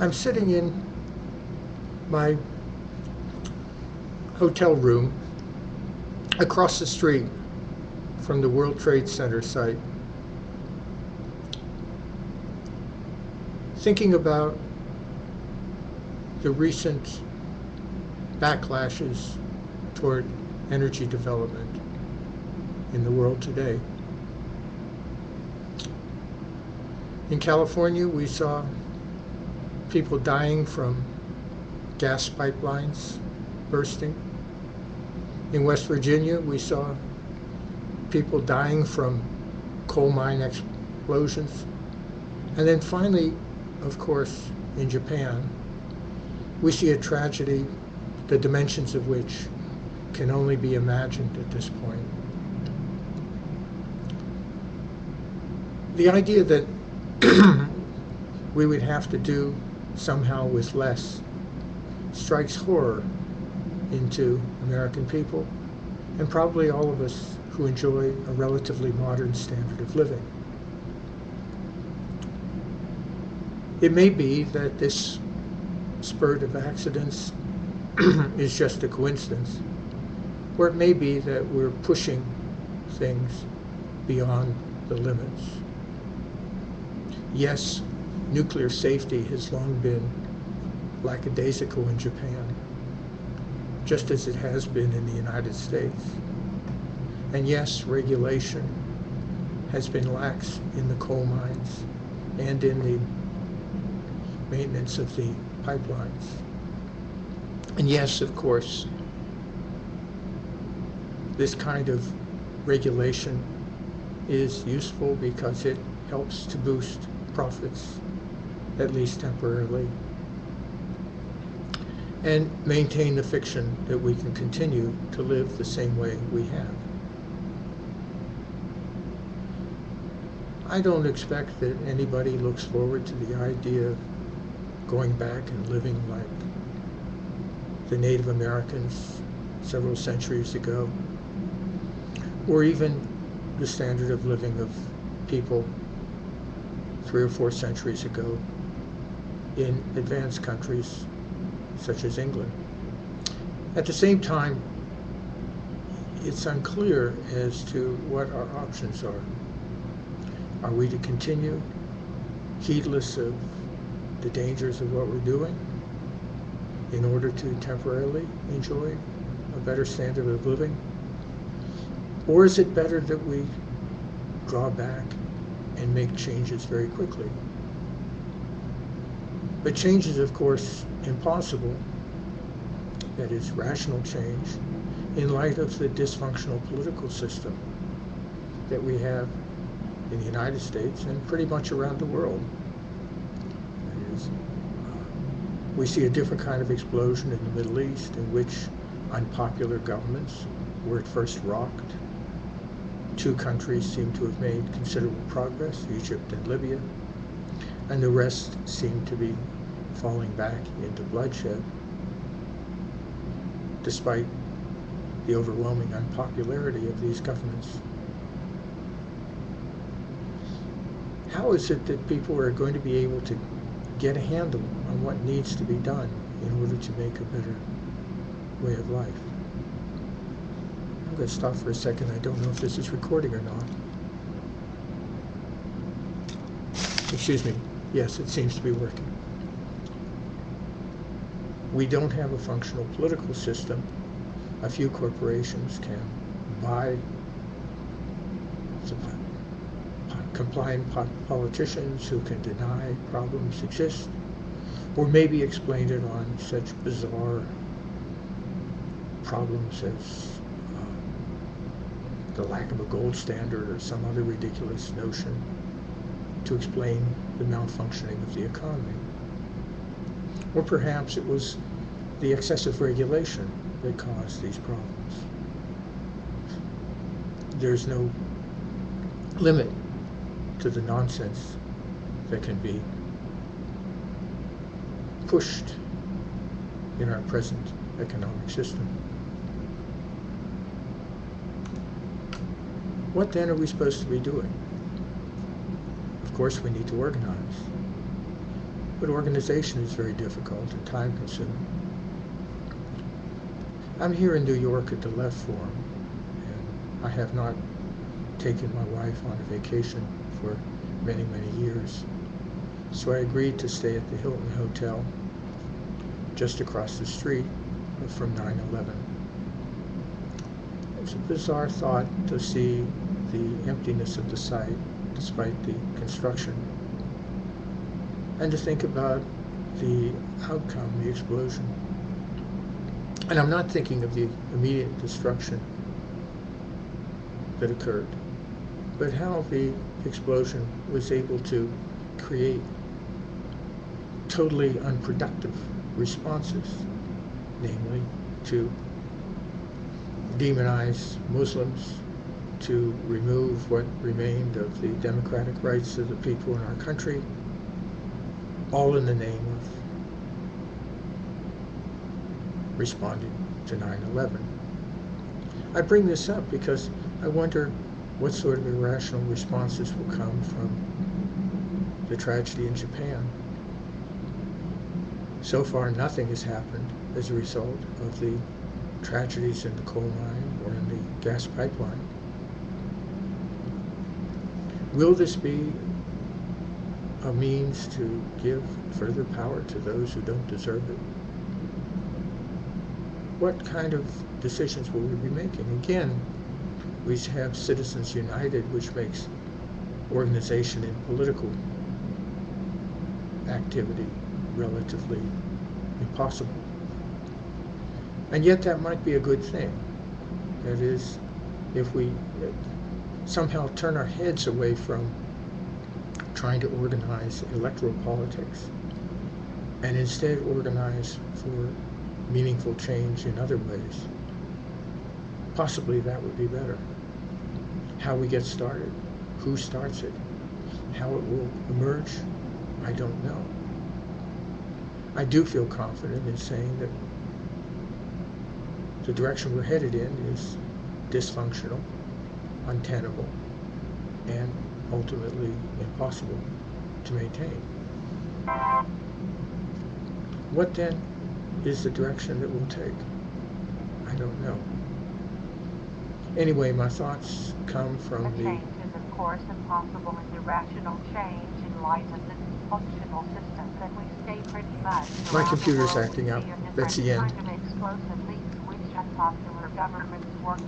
I'm sitting in my hotel room across the street from the World Trade Center site, thinking about the recent backlashes toward energy development in the world today. In California, we saw people dying from gas pipelines bursting. In West Virginia, we saw people dying from coal mine explosions. And then finally, of course, in Japan, we see a tragedy, the dimensions of which can only be imagined at this point. The idea that we would have to do somehow with less strikes horror into American people and probably all of us who enjoy a relatively modern standard of living. It may be that this spurt of accidents is just a coincidence, or it may be that we're pushing things beyond the limits. Yes, nuclear safety has long been lackadaisical in Japan, just as it has been in the United States. And yes, regulation has been lax in the coal mines and in the maintenance of the pipelines. And yes, of course, this kind of regulation is useful because it helps to boost profits, at least temporarily, and maintain the fiction that we can continue to live the same way we have. I don't expect that anybody looks forward to the idea of going back and living like the Native Americans several centuries ago, or even the standard of living of people 3 or 4 centuries ago in advanced countries such as England. At the same time, it's unclear as to what our options are. Are we to continue heedless of the dangers of what we're doing in order to temporarily enjoy a better standard of living? Or is it better that we draw back and make changes very quickly? But change is, of course, impossible, that is, rational change, in light of the dysfunctional political system that we have in the United States and pretty much around the world. That is, we see a different kind of explosion in the Middle East in which unpopular governments were at first rocked. 2 countries seem to have made considerable progress, Egypt and Libya, and the rest seem to be falling back into bloodshed, despite the overwhelming unpopularity of these governments. How is it that people are going to be able to get a handle on what needs to be done in order to make a better way of life? I'm going to stop for a second. I don't know if this is recording or not. Excuse me. Yes, it seems to be working. We don't have a functional political system. A few corporations can buy compliant politicians who can deny problems exist, or maybe explain it on such bizarre problems as the lack of a gold standard or some other ridiculous notion to explain the malfunctioning of the economy. Or perhaps it was the excessive regulation that caused these problems. There's no limit to the nonsense that can be pushed in our present economic system. What then are we supposed to be doing? Of course, we need to organize. But organization is very difficult and time-consuming. I'm here in New York at the Left Forum, and I have not taken my wife on a vacation for many, many years. So I agreed to stay at the Hilton Hotel just across the street from 9/11. It's a bizarre thought to see the emptiness of the site despite the construction, and to think about the outcome, the explosion. And I'm not thinking of the immediate destruction that occurred, but how the explosion was able to create totally unproductive responses, namely to demonize Muslims, to remove what remained of the democratic rights of the people in our country, all in the name of responding to 9/11. I bring this up because I wonder what sort of irrational responses will come from the tragedy in Japan. So far, nothing has happened as a result of the tragedies in the coal mine or in the gas pipeline. Will this be a means to give further power to those who don't deserve it? What kind of decisions will we be making? Again, we have Citizens United, which makes organization in political activity relatively impossible. And yet that might be a good thing. That is, if we somehow turn our heads away from trying to organize electoral politics and instead organize for meaningful change in other ways, possibly that would be better. How we get started, who starts it, how it will emerge, I don't know. I do feel confident in saying that the direction we're headed in is dysfunctional, untenable, and ultimately impossible to maintain. What then is the direction that we'll take? I don't know. Anyway, my thoughts come from The change is, of course, impossible and irrational change in light of the dysfunctional system that we stay pretty much. My computer's acting up. That's the end. Kind of explosive leaks which unpopular governments work